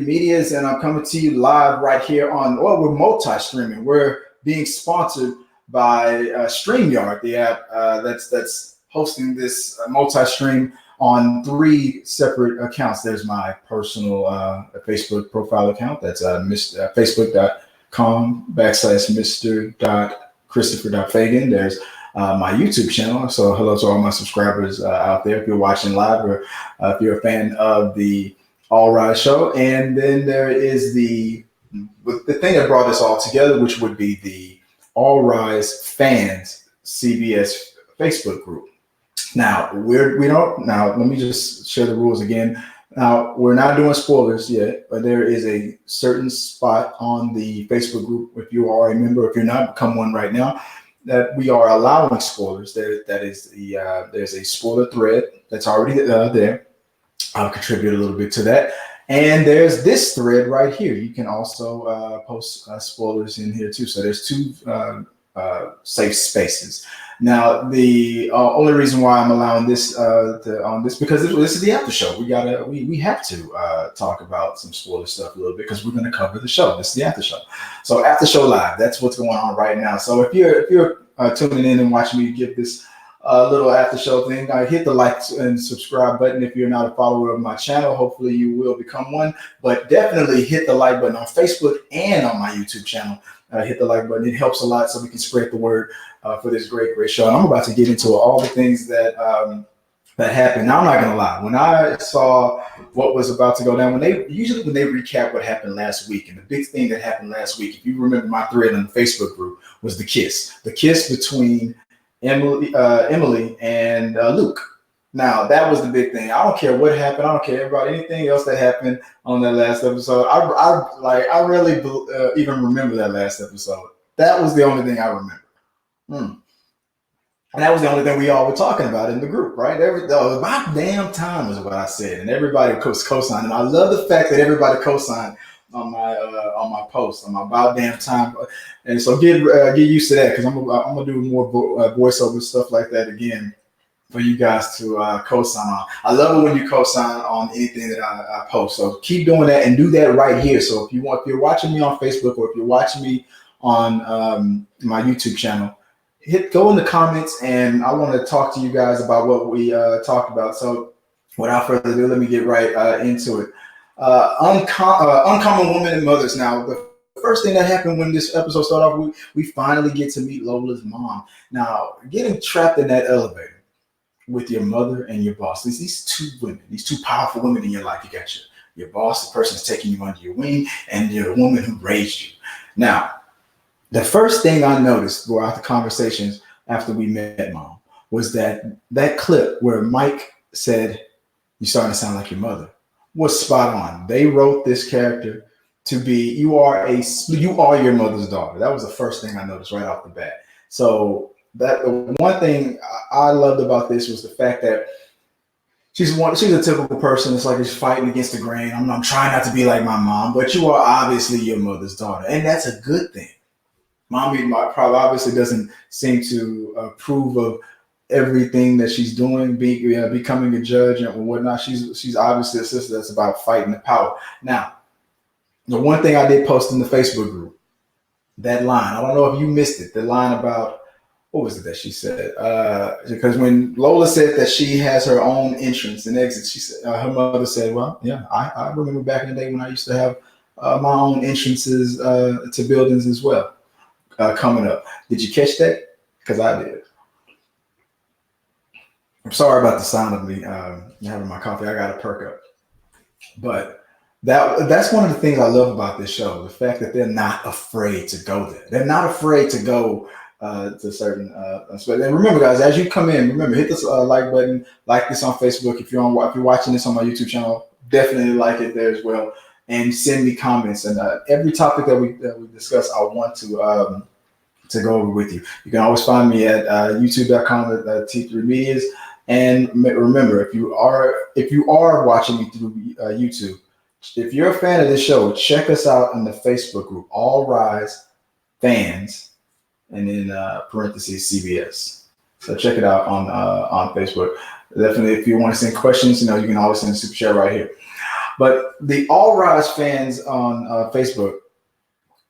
Medias, and I'm coming to you live right here on, well, we're multi-streaming. We're being sponsored by StreamYard, the app that's hosting this multi-stream on 3 separate accounts. There's my personal Facebook profile account. That's facebook.com/Mr.Christopher.Fagan. There's my YouTube channel. So hello to all my subscribers out there. If you're watching live, or if you're a fan of the All Rise show. And then there is the thing that brought us all together, which would be the All Rise Fans CBS Facebook group. Now let me just share the rules again. Now, we're not doing spoilers yet, but there is a certain spot on the Facebook group, if you are a member, if you're not, become one right now, that we are allowing spoilers. There's a spoiler thread that's already there. I'll contribute a little bit to that. And there's this thread right here. You can also post spoilers in here too. So there's 2 safe spaces. Now, the only reason why I'm allowing this on this, because this is the after show. We have to talk about some spoiler stuff a little bit, because we're going to cover the show. This is the after show. So after show live, that's what's going on right now. So if you're tuning in and watching me give this little after show thing, hit the like and subscribe button. If you're not a follower of my channel, hopefully you will become one, but definitely hit the like button on Facebook and on my YouTube channel. Hit the like button. It helps a lot, so we can spread the word for this great show. And I'm about to get into all the things that happened. Now, I'm not gonna lie, when I saw what was about to go down, when they recap what happened last week, and the big thing that happened last week, if you remember my thread on the Facebook group, was the kiss between Emily and Luke. Now, that was the big thing. I don't care what happened. I don't care about anything else that happened on that last episode. I rarely even remember that last episode. That was the only thing I remember. And that was the only thing we all were talking about in the group, right? About damn time is what I said, and everybody co-signed. And I love the fact that everybody co-signed on my post, on my about damn time. And so get used to that, because I'm gonna do more voiceover stuff like that again for you guys to co-sign on. I love it when you co-sign on anything that I post. So keep doing that, and do that right here. So if you're watching me on Facebook, or if you're watching me on my YouTube channel, go in the comments, and I want to talk to you guys about what we talked about. So without further ado, let me get right into it. Uncommon women and mothers. Now, the first thing that happened when this episode started off, we finally get to meet Lola's mom. Now, getting trapped in that elevator with your mother and your boss, these 2 women, these 2 powerful women in your life. You got your boss, the person that's taking you under your wing, and you're the woman who raised you. Now, the first thing I noticed throughout the conversations after we met Mom was that clip where Mike said, "You're starting to sound like your mother," was spot on. They wrote this character to be, you are your mother's daughter. That was the first thing I noticed right off the bat. So that the one thing I loved about this was the fact that she's a typical person. It's like she's fighting against the grain. I'm trying not to be like my mom, but you are obviously your mother's daughter, and that's a good thing. Mommy probably obviously doesn't seem to approve of everything that she's doing, becoming a judge and whatnot. She's obviously a sister that's about fighting the power. Now, the one thing I did post in the Facebook group, that line, I don't know if you missed it, the line about, what was it that she said? Because when Lola said that she has her own entrance and exit, she said, her mother said, "Well, yeah, I remember back in the day when I used to have my own entrances to buildings as well coming up." Did you catch that? Because I did. I'm sorry about the sound of me having my coffee. I got to perk up. But that's one of the things I love about this show, the fact that they're not afraid to go there. They're not afraid to go to certain aspects. And remember, guys, as you come in, remember, hit this like button, like this on Facebook. If you're watching this on my YouTube channel, definitely like it there as well, and send me comments. And every topic that we discuss, I want to go over with you. You can always find me at youtube.com at T3Medias. And remember, if you are watching me through YouTube, if you're a fan of this show, check us out in the Facebook group, All Rise Fans, and in parentheses CBS. So check it out on Facebook. Definitely, if you want to send questions, you can always send a super chat right here. But the All Rise fans on Facebook,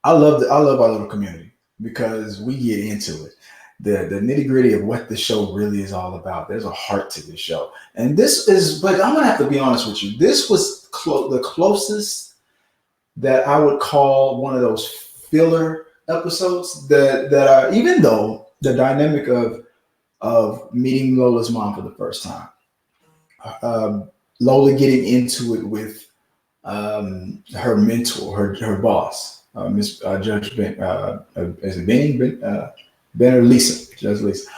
I love our little community because we get into it. The nitty gritty of what the show really is all about. There's a heart to this show, and this is. But I'm gonna have to be honest with you. This was the closest that I would call one of those filler episodes that are, even though the dynamic of meeting Lola's mom for the first time, Lola getting into it with her mentor, her boss, Miss Judge Ben, is it Ben or Lisa? Judge Lisa.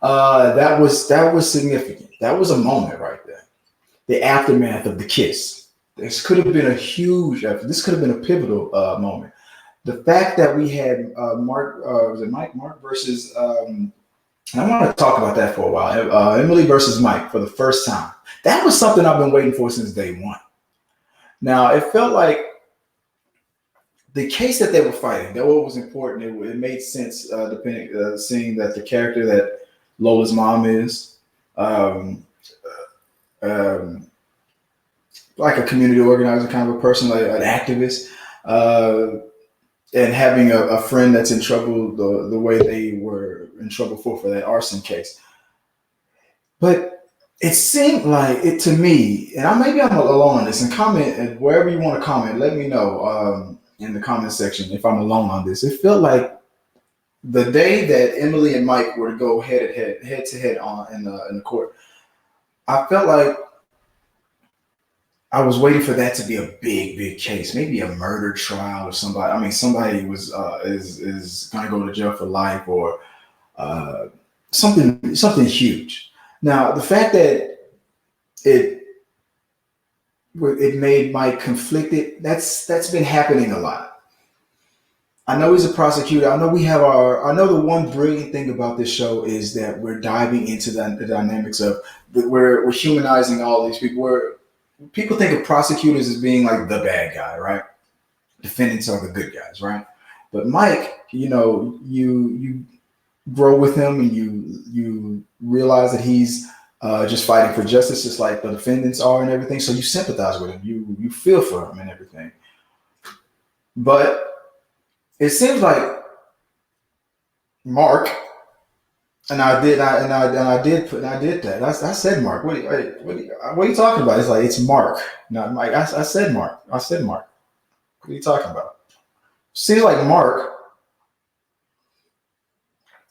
That was significant. That was a moment right there. The aftermath of the kiss. This could have been a huge. This could have been a pivotal moment. The fact that we had Mark, was it Mark versus. I want to talk about that for a while. Emily versus Mike for the first time. That was something I've been waiting for since day one. Now, it felt like the case that they were fighting, that what was important, it made sense seeing that the character that Lola's mom is, like a community organizer kind of a person, like an activist, and having a friend that's in trouble the way they were in trouble for that arson case. But it seemed like it to me, and maybe I'm alone on this, and comment, and wherever you want to comment, let me know in the comment section if I'm alone on this. It felt like the day that Emily and Mike were to go head to head on in the court, I felt like I was waiting for that to be a big case, maybe a murder trial or somebody. I mean, somebody was is going to go to jail for life or something huge. Now, the fact that it made Mike conflicted, that's been happening a lot. I know he's a prosecutor. I know I know the one brilliant thing about this show is that we're diving into the dynamics of we're humanizing all these people. People think of prosecutors as being like the bad guy, right? Defendants are the good guys, right? But Mike, you grow with him and you realize that he's just fighting for justice, just like the defendants are and everything. So you sympathize with him, you feel for him and everything. But it seems like Mark, and I did that. I said Mark. What are you talking about? It's like it's Mark, not Mike. I said Mark. What are you talking about? Seems like Mark.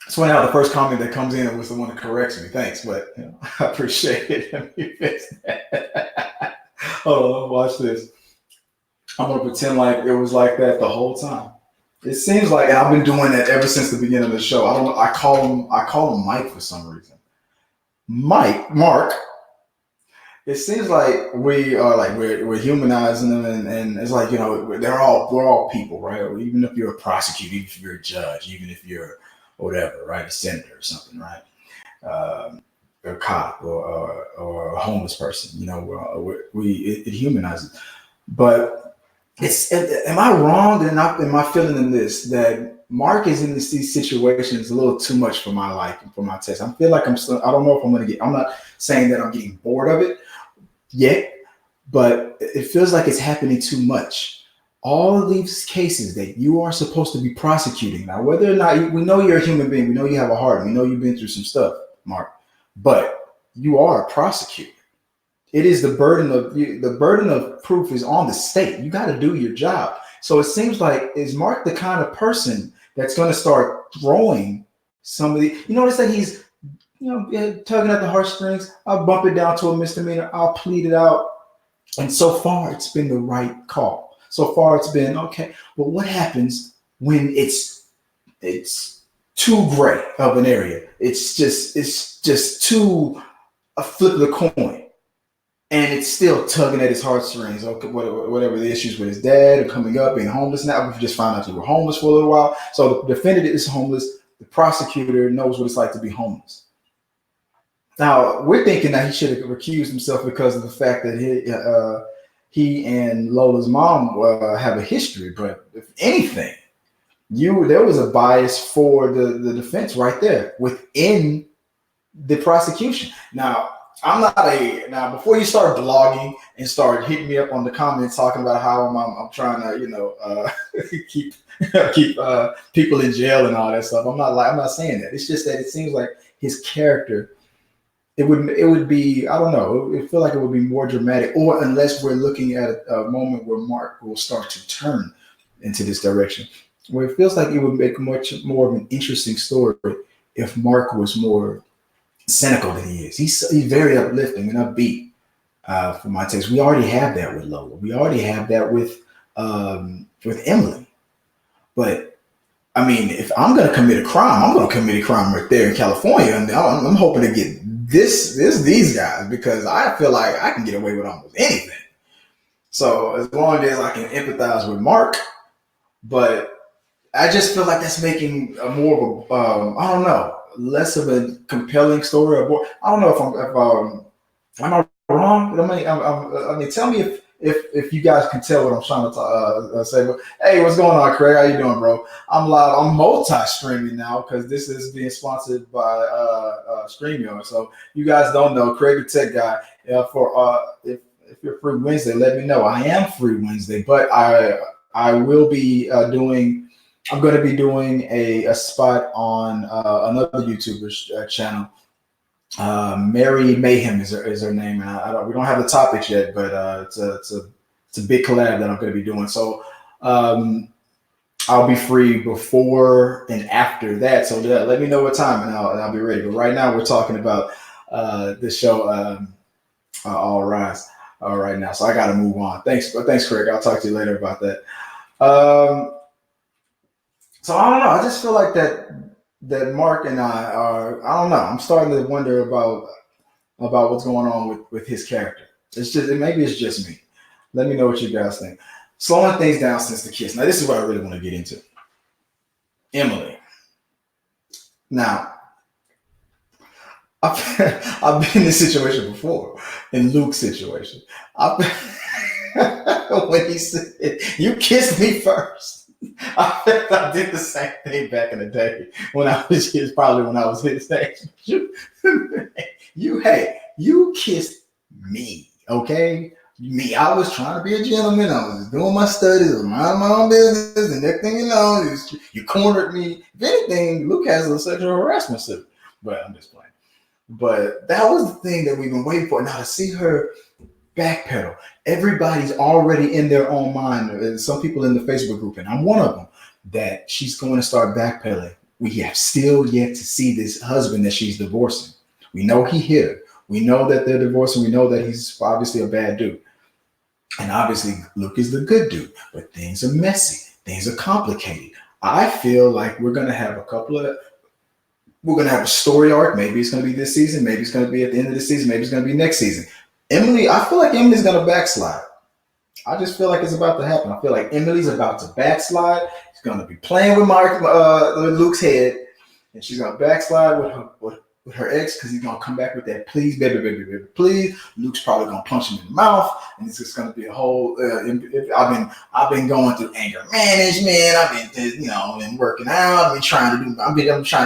It's funny how the first comment that comes in was the one that corrects me. Thanks, but I appreciate it. Let me fix that. Hold on, watch this. I'm gonna pretend like it was like that the whole time. It seems like, and I've been doing that ever since the beginning of the show. I don't know. I call him Mike for some reason. Mark. It seems like we're humanizing them, and it's like we're all people, right? Or even if you're a prosecutor, even if you're a judge, even if you're whatever, right? A senator or something, right? A cop or a homeless person, it humanizes. But am I wrong? And am I feeling in this that Mark is in these situations a little too much for my liking, for my taste? I feel like I don't know if I'm going to I'm not saying that I'm getting bored of it yet, but it feels like it's happening too much. All of these cases that you are supposed to be prosecuting now, whether or not we know you're a human being, we know you have a heart, we know you've been through some stuff, Mark, but you are a prosecutor. It is the burden of proof is on the state. You got to do your job. So it seems like, is Mark the kind of person that's going to start throwing somebody? You notice that he's tugging at the heartstrings. I'll bump it down to a misdemeanor. I'll plead it out. And so far, it's been the right call. So far, it's been okay. But what happens when it's too gray of an area? It's just too a flip of the coin. And it's still tugging at his heartstrings. Okay, whatever the issues with his dad or coming up, being homeless. Now we've just found out you were homeless for a little while. So the defendant is homeless. The prosecutor knows what it's like to be homeless. Now we're thinking that he should have recused himself because of the fact that he and Lola's mom have a history. But if anything, there was a bias for the defense right there within the prosecution. Now, I'm not a now. Before you start blogging and start hitting me up on the comments talking about how I'm trying to keep keep people in jail and all that stuff. I'm not saying that. It's just that it seems like his character. It would be, I don't know. It feel like it would be more dramatic, or unless we're looking at a moment where Mark will start to turn into this direction, where it feels like it would make much more of an interesting story if Mark was more cynical than he is. He's very uplifting and upbeat for my taste. We already have that with Lola. We already have that with Emily. But I mean, if I'm going to commit a crime, I'm going to commit a crime right there in California, and I'm hoping to get these guys because I feel like I can get away with almost anything. So as long as I can empathize with Mark, but I just feel like that's making a more of a I don't know, less of a compelling story. Or I don't know if am I wrong? I mean, tell me if you guys can tell what I'm trying to say. But hey, what's going on, Craig? How you doing, bro? I'm live. I'm multi-streaming now because this is being sponsored by StreamYard. So you guys don't know, Craig the Tech Guy. If you're free Wednesday, let me know. I am free Wednesday, but I will be doing. I'm going to be doing a spot on another YouTuber's channel. Mary Mayhem is her name, and we don't have the topics yet, but it's a big collab that I'm going to be doing. So I'll be free before and after that. So let me know what time, and I'll be ready. But right now we're talking about the show All Rise right now. So I got to move on. Thanks, Craig. I'll talk to you later about that. So I don't know. I just feel like that Mark and I are. I don't know. I'm starting to wonder about what's going on with his character. Maybe it's just me. Let me know what you guys think. Slowing things down since the kiss. Now this is what I really want to get into. Emily. Now I've been in this situation before, in Luke's situation. When he said, "You kissed me first." I did the same thing back in the day when I was his, probably when I was his age. You kissed me, okay? Me, I was trying to be a gentleman. I was just doing my studies, minding my own business, and next thing you know, you cornered me. If anything, Luke has a sexual harassment suit, but I'm just playing. But that was the thing that we've been waiting for. Now to see her backpedal. Everybody's already in their own mind. There's some people in the Facebook group, and I'm one of them, that she's going to start backpedaling. We have still yet to see this husband that she's divorcing. We know he hit her. We know that they're divorcing. We know that he's obviously a bad dude. And obviously Luke is the good dude, but things are messy. Things are complicated. I feel like we're going to have a story arc. Maybe it's going to be this season. Maybe it's going to be at the end of the season. Maybe it's going to be next season. Emily, I feel like Emily's going to backslide. I just feel like it's about to happen. I feel like Emily's about to backslide. She's going to be playing with with Luke's head, and she's going to backslide with her ex because he's going to come back with that please, baby, please. Luke's probably going to punch him in the mouth, and it's just going to be a whole. I've been going through anger management. I've been working out. I'm trying to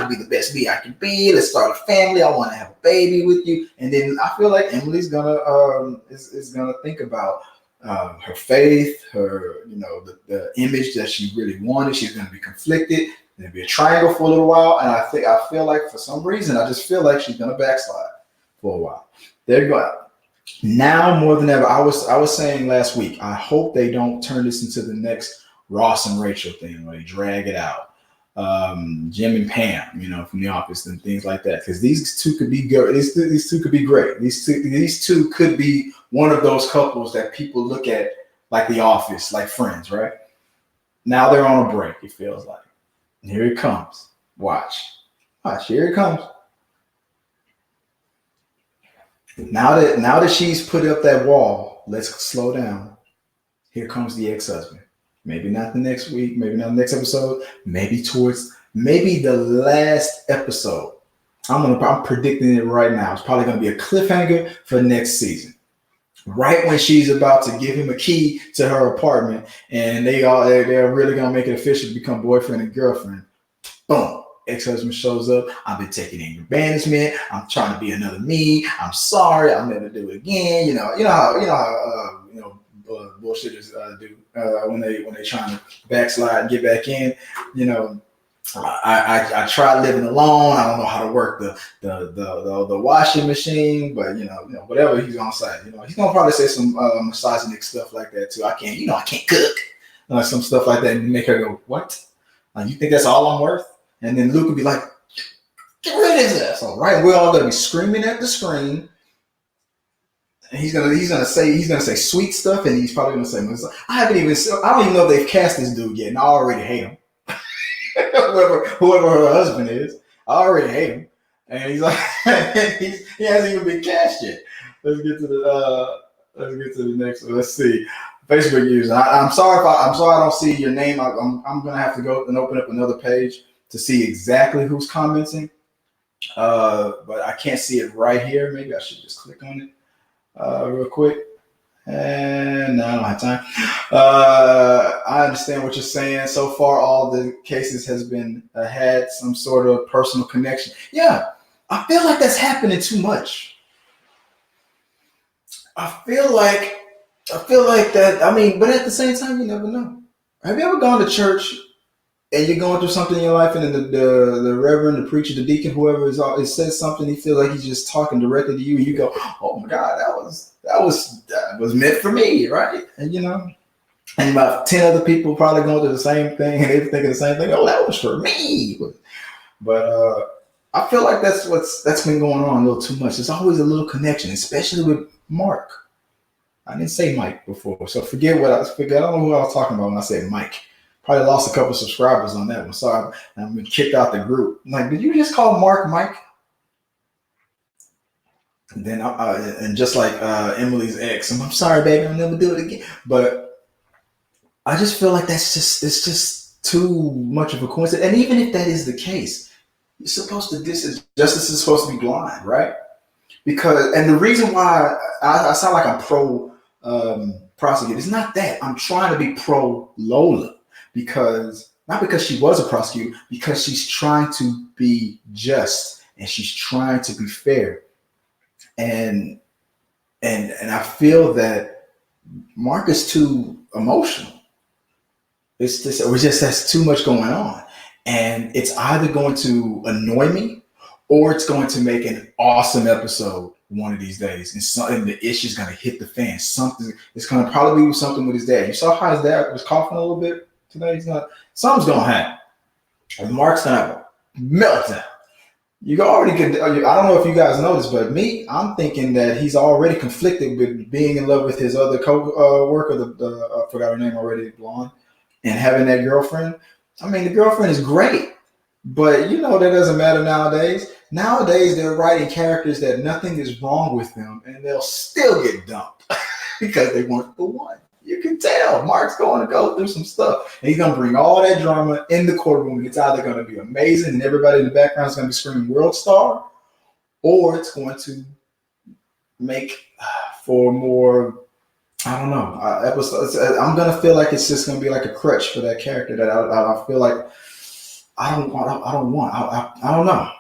be the best me I can be. Let's start a family. I want to have a baby with you, and then I feel like Emily's gonna is gonna think about her faith, her the image that she really wanted. She's gonna be conflicted. There'll be a triangle for a little while, and I feel like for some reason I just feel like she's gonna backslide for a while. There you go. Now more than ever, I was saying last week, I hope they don't turn this into the next Ross and Rachel thing where they drag it out. Jim and Pam, from The Office and things like that, because these two could be good. These two could be great. These two could be one of those couples that people look at like The Office, like Friends, right? Now they're on a break. It feels like. And here it comes. Watch. Here it comes. Now that she's put up that wall, let's slow down. Here comes the ex-husband. Maybe not the next week, maybe not the next episode, maybe the last episode. I'm predicting it right now. It's probably going to be a cliffhanger for next season. Right when she's about to give him a key to her apartment, and they're really going to make it official to become boyfriend and girlfriend. Boom. ex-husband shows up. I've been taking anger management. I'm trying to be another me. I'm sorry. I'll never do it again. Bullshitters do when they trying to backslide and get back in. You know, I tried living alone. I don't know how to work the washing machine, but whatever he's gonna say, he's gonna probably say some misogynistic stuff like that too. I can't cook, some stuff like that, and make her go, what? You think that's all I'm worth? And then Luke would be like, get rid of his asshole, right? We're all gonna be screaming at the screen. And he's gonna say sweet stuff, and he's probably gonna say, I don't even know if they've cast this dude yet, and I already hate him. whoever her husband is, I already hate him, and he's like, he hasn't even been cast yet. Let's get to the next one. Let's see, Facebook user. I'm sorry I don't see your name. I'm gonna have to go and open up another page to see exactly who's commenting, but I can't see it right here. Maybe I should just click on it real quick. And no, I don't have time. I understand what you're saying. So far, all the cases has been had some sort of personal connection. Yeah, I feel like that's happening too much. I feel like that. I mean, but at the same time, you never know. Have you ever gone to church and you're going through something in your life, and then the reverend, the preacher, the deacon, whoever it says something, he feels like he's just talking directly to you, and you go, "Oh my God, that was meant for me," right? And and about 10 other people probably going through the same thing, and they're thinking the same thing. Oh, that was for me. But I feel like that's been going on a little too much. There's always a little connection, especially with Mark. I didn't say Mike before, so forget what I don't know who I was talking about when I said Mike. Probably lost a couple of subscribers on that one. Sorry, I've been kicked out the group. I'm like, did you just call Mark Mike? And then and just like Emily's ex, I'm sorry, baby, I'll never do it again. But I just feel like it's just too much of a coincidence. And even if that is the case, you're supposed to justice is supposed to be blind, right? And the reason why I sound like I'm pro prosecutor, it's not that. I'm trying to be pro Lola. Not because she was a prosecutor, because she's trying to be just and she's trying to be fair. And I feel that Mark is too emotional. It's just that's too much going on. And it's either going to annoy me or it's going to make an awesome episode one of these days. And the issue's going to hit the fan. It's going to probably be something with his dad. You saw how his dad was coughing a little bit today? Something's going to happen. And Mark's going to have a meltdown. I don't know if you guys know this, but I'm thinking that he's already conflicted with being in love with his other co-worker, I forgot her name already, blonde, and having that girlfriend. I mean, the girlfriend is great, but that doesn't matter nowadays. Nowadays, they're writing characters that nothing is wrong with them, and they'll still get dumped because they weren't the one. You can tell Mark's going to go through some stuff, and he's going to bring all that drama in the courtroom. It's either going to be amazing and everybody in the background is going to be screaming world star, or it's going to make for more, I don't know, episodes. I'm going to feel like it's just going to be like a crutch for that character that I feel like I don't know.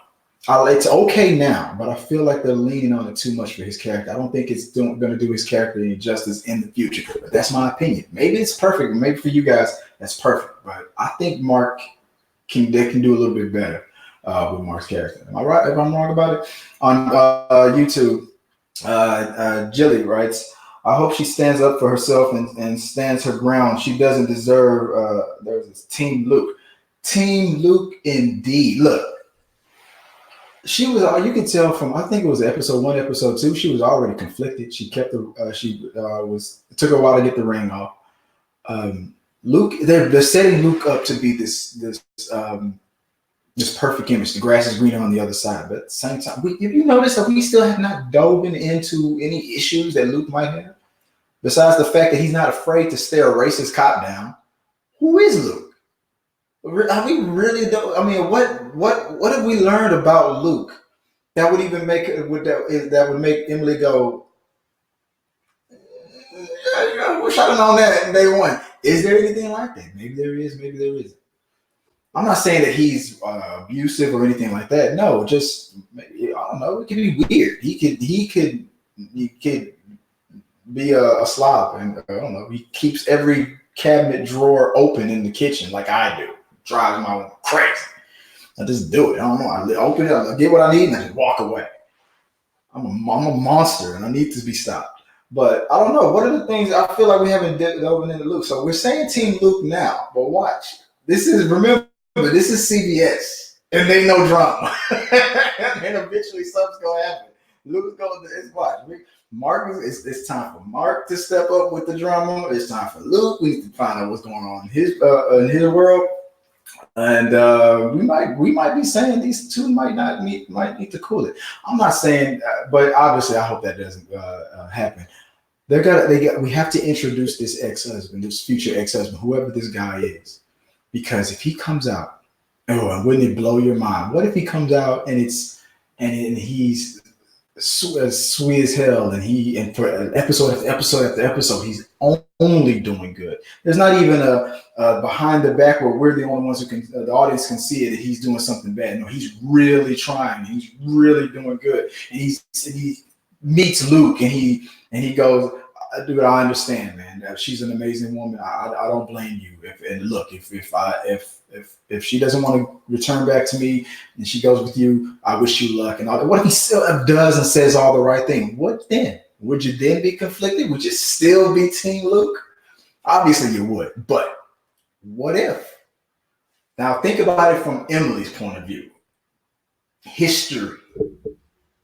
It's okay now, but I feel like they're leaning on it too much for his character. I don't think it's going to do his character any justice in the future. But that's my opinion. Maybe it's perfect. Maybe for you guys, that's perfect. But I think they can do a little bit better with Mark's character. Am I right? If I'm wrong about it? On YouTube, Jilly writes, I hope she stands up for herself and stands her ground. She doesn't deserve, there's this Team Luke. Team Luke indeed. Look. She was. You can tell from. I think it was episode 1, episode 2. She was already conflicted. She kept the. It took her a while to get the ring off. Luke. They're setting Luke up to be this perfect image. The grass is greener on the other side. But at the same time, if you notice that we still have not dove into any issues that Luke might have, besides the fact that he's not afraid to stare a racist cop down. Who is Luke? Are we really? I mean, what have we learned about Luke that would even make that would make Emily go? I wish I'd have known that in day one. Is there anything like that? Maybe there is. Maybe there isn't. I'm not saying that he's abusive or anything like that. No, just I don't know. It could be weird. He could be a slob, and I don't know. He keeps every cabinet drawer open in the kitchen like I do. Drives my crazy. I just do it. I don't know. I open it, I get what I need, and I just walk away. I'm a monster, and I need to be stopped. But I don't know. What are the things I feel like we haven't dove into Luke? So we're saying Team Luke now, but watch. Remember, this is CBS, and they know drama. And eventually something's going to happen. Luke's going to, watch. Mark, it's time for Mark to step up with the drama. It's time for Luke. We need to find out what's going on in his world. And we might be saying these two might need to cool it. I'm not saying, but obviously I hope that doesn't happen. We have to introduce this ex-husband, this future ex-husband, whoever this guy is, because if he comes out, and wouldn't it blow your mind? What if he comes out and he's sweet as hell, and for episode after episode after episode, he's only doing good. There's not even a behind the back where we're the only ones who can, the audience can see it, that he's doing something bad. No, he's really trying. He's really doing good. And he meets Luke, and he goes, dude, I understand, man. She's an amazing woman. I don't blame you. If she doesn't want to return back to me and she goes with you, I wish you luck and all that. What if he still does and says all the right thing? What then? Would you then be conflicted? Would you still be Team Luke? Obviously you would, but what if? Now think about it from Emily's point of view. History.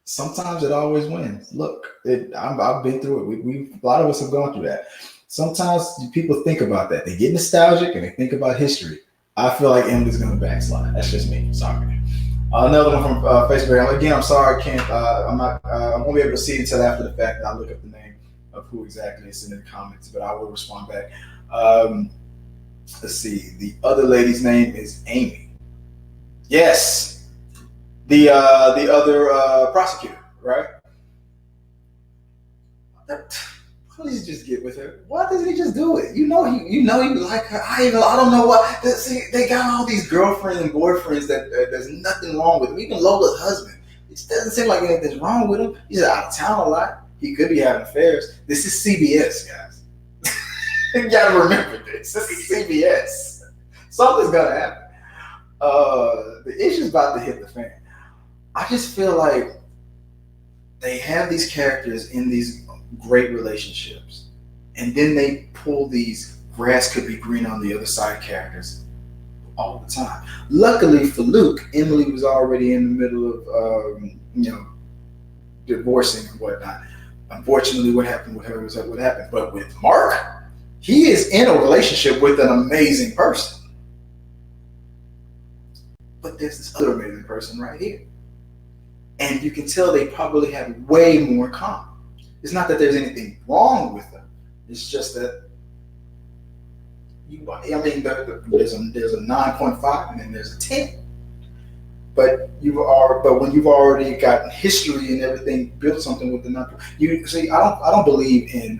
Sometimes it always wins. Look, I've been through it. A lot of us have gone through that. Sometimes people think about that. They get nostalgic and they think about history. I feel like Emily's going to backslide. That's just me. Sorry. Another one from Facebook. Again, I'm sorry, I can't. I won't be able to see it until after the fact. I'll look up the name of who exactly is in the comments, but I will respond back. Let's see. The other lady's name is Amy. Yes, the other prosecutor, right? Please just get with her. Why doesn't he just do it? You know he like her. I don't know what. See, they got all these girlfriends and boyfriends that there's nothing wrong with them. Even Lola's husband. It doesn't seem like anything's wrong with him. He's out of town a lot. He could be having affairs. This is CBS, guys. You gotta remember this. This is CBS. Something's gonna happen. The issue's about to hit the fan. I just feel like they have these characters in these great relationships, and then they pull these grass could be green on the other side characters all the time. Luckily for Luke, Emily was already in the middle of divorcing and whatnot. Unfortunately, what happened with her was what happened. But with Mark, he is in a relationship with an amazing person. But there's this other amazing person right here. And you can tell they probably have way more in common. It's not that there's anything wrong with them. It's just that there's a 9.5 and then there's a 10. But when you've already got history and everything, built something with the number. You see, I don't believe in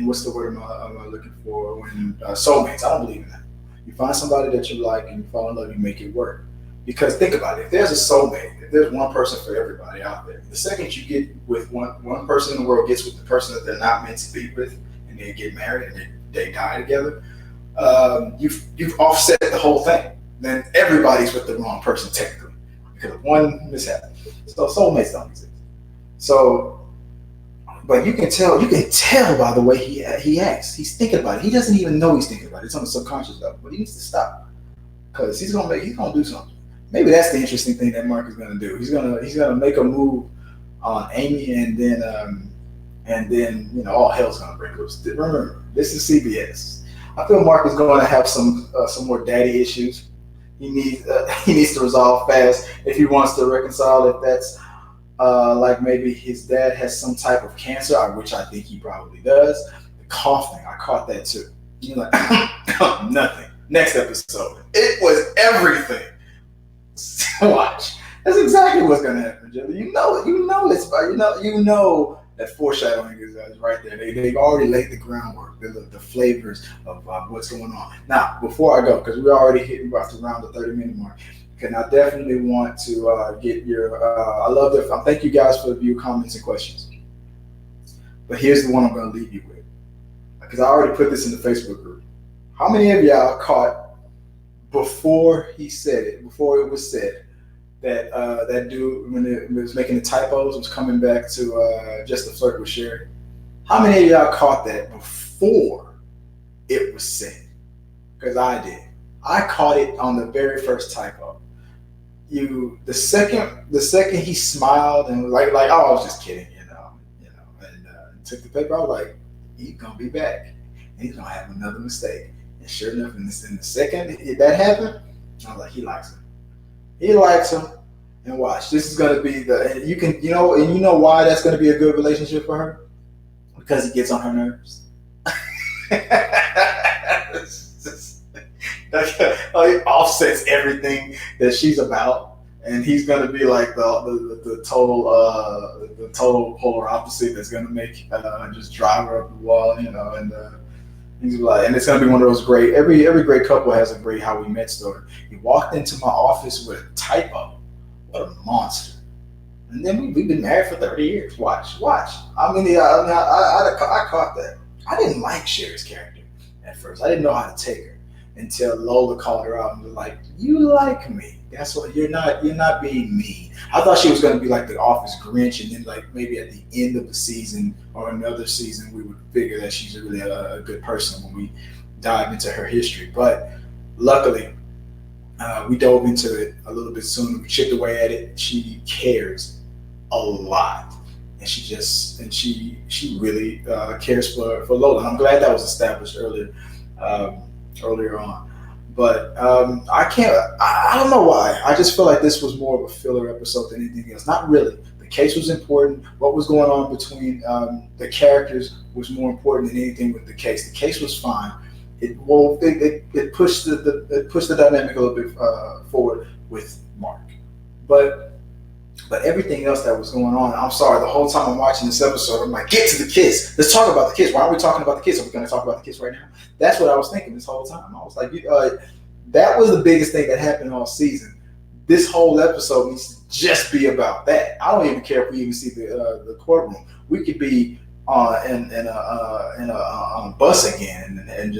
what's the word I'm looking for, when soulmates. I don't believe in that. You find somebody that you like and you fall in love, you make it work. Because think about it, if there's a soulmate, if there's one person for everybody out there, the second you get with one person in the world gets with the person that they're not meant to be with, and they get married and they die together, you've offset the whole thing. Then everybody's with the wrong person technically because of one mishap. So soulmates don't exist. So, but you can tell by the way he acts. He's thinking about it. He doesn't even know he's thinking about it. It's on the subconscious level, but he needs to stop because he's gonna do something. Maybe that's the interesting thing that Mark is going to do. He's gonna make a move on Amy, and then all hell's going to break loose. Remember, this is CBS. I feel Mark is going to have some more daddy issues. He needs to resolve fast if he wants to reconcile. If that's like maybe his dad has some type of cancer, which I think he probably does. The coughing, I caught that too. You're like nothing. Next episode, it was everything. Watch. That's exactly what's gonna happen, Jelly. You know that foreshadowing is right there. They've already laid the groundwork, the flavors of what's going on. Now, before I go, because we're already hitting about to round the 30-minute mark, and I definitely want to get your. I love the. Thank you guys for the view, comments, and questions. But here's the one I'm going to leave you with, because I already put this in the Facebook group. How many of y'all caught before he said it, before it was said, that that dude, when it was making the typos, was coming back to just a flirt with Sherry? How many of y'all caught that before it was said? Because I did. I caught it on the very first typo. The second he smiled and was like, oh, I was just kidding, and took the paper. I was like, he's gonna be back, and he's gonna have another mistake. And sure enough, in the second that happened, I was like, he likes him. He likes him. And watch, this is gonna be you know why that's gonna be a good relationship for her? Because he gets on her nerves. He offsets everything that she's about, and he's gonna be like the total polar opposite that's gonna make just drive her up the wall, and he's like, and it's gonna be one of those great. Every great couple has a great how we met story. He walked into my office with a typo. What a monster! And then we've been married for 30 years. Watch. I mean, I caught that. I didn't like Sherry's character at first. I didn't know how to take her until Lola called her out and was like, "You like me? That's what you're not being mean." I thought she was going to be like the Office Grinch, and then like maybe at the end of the season or another season we would figure that she's really a good person when we dive into her history. But luckily, we dove into it a little bit sooner. We chipped away at it. She cares a lot, and she really cares for Lola. And I'm glad that was established earlier on. But I don't know why. I just feel like this was more of a filler episode than anything else. Not really. The case was important. What was going on between the characters was more important than anything with the case. The case was fine. It pushed the dynamic a little bit forward with Mark. But everything else that was going on, I'm sorry, the whole time I'm watching this episode, I'm like, get to the kiss. Let's talk about the kiss. Why aren't we talking about the kiss? Are we going to talk about the kiss right now? That's what I was thinking this whole time. I was like, that was the biggest thing that happened all season. This whole episode needs to just be about that. I don't even care if we even see the courtroom. We could be in a bus again and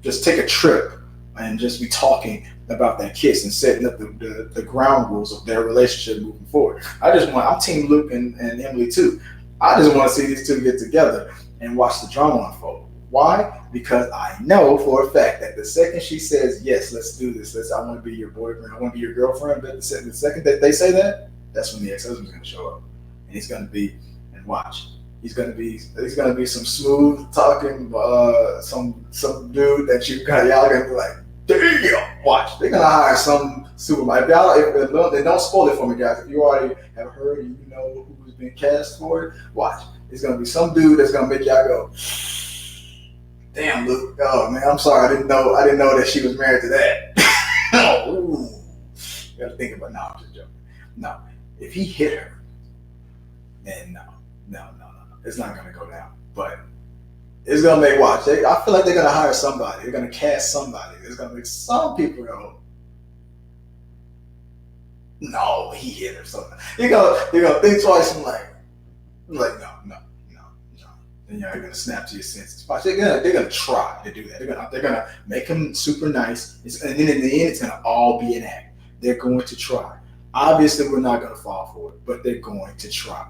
just take a trip and just be talking about that kiss and setting up the ground rules of their relationship moving forward. I'm Team Luke and Emily too. I just want to see these two get together and watch the drama unfold. Why? Because I know for a fact that the second she says, yes, let's do this, I want to be your boyfriend, I want to be your girlfriend, but the second that they say that, that's when the ex-husband's going to show up. And he's going to be, and watch, he's going to be some smooth talking, some dude that y'all going to be like, damn, watch. They're gonna hire some supervisor. If don't spoil it for me, guys. If you already have heard and you know who's been cast for it, watch. It's gonna be some dude that's gonna make y'all go, damn, Luke. Oh man, I'm sorry. I didn't know that she was married to that. Ooh. You gotta think about. No, I'm just joking. No, if he hit her, then no, it's not gonna go down. But it's gonna make watch. I feel like they're gonna hire somebody. They're gonna cast somebody. It's gonna make some people go, no, he hit her something. You're gonna think twice and like no. Then you're gonna snap to your senses. Watch, they're gonna try to do that. They're gonna make him super nice, and then in the end, it's gonna all be an act. They're going to try. Obviously, we're not gonna fall for it, but they're going to try.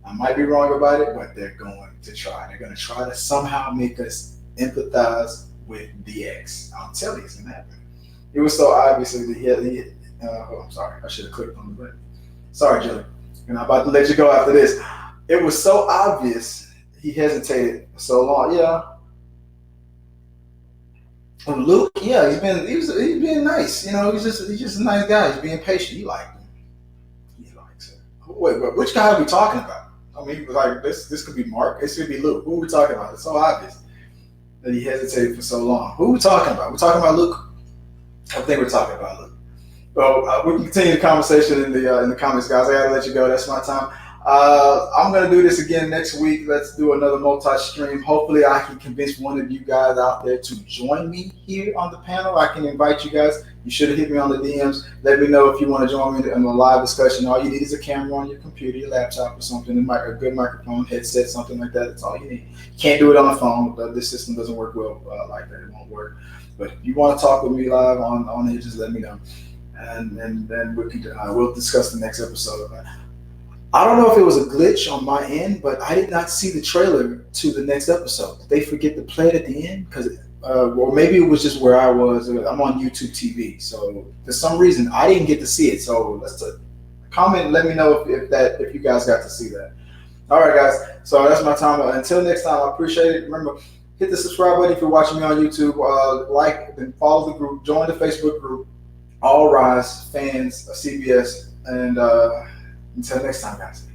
I might be wrong about it, but they're going to try. They're going to try to somehow make us empathize with the ex. I'm telling you, it's going to happen. It was so obvious that I'm sorry. I should have clicked on the button. Sorry, Julie. And I'm about to let you go after this. It was so obvious he hesitated so long. Yeah. And Luke, yeah, he's being nice. He's just a nice guy. He's being patient. He liked him. He likes him. Wait, which guy are we talking about? I mean, like this could be Mark. This could be Luke. Who are we talking about? It's so obvious that he hesitated for so long. Who are we talking about? We're talking about Luke. I think we're talking about Luke. Well, we can continue the conversation in the comments, guys. I gotta let you go. That's my time. I'm going to do this again next week. Let's do another multi-stream. Hopefully I can convince one of you guys out there to join me here on the panel. I can invite you guys. You should have hit me on the DMs. Let me know if you want to join me in a live discussion. All you need is a camera on your computer, your laptop or something, a good microphone, headset, something like that. That's all you need. You can't do it on the phone. This system doesn't work well like that. It won't work. But if you want to talk with me live on here, just let me know. And then we'll discuss the next episode. I don't know if it was a glitch on my end, but I did not see the trailer to the next episode. Did they forget to play it at the end? Or maybe it was just where I was. I'm on YouTube TV, so for some reason I didn't get to see it. So let's comment and let me know if you guys got to see that. All right, guys. So that's my time. Until next time, I appreciate it. Remember, hit the subscribe button if you're watching me on YouTube. Like and follow the group. Join the Facebook group. All Rise fans of CBS and. Until next time, guys.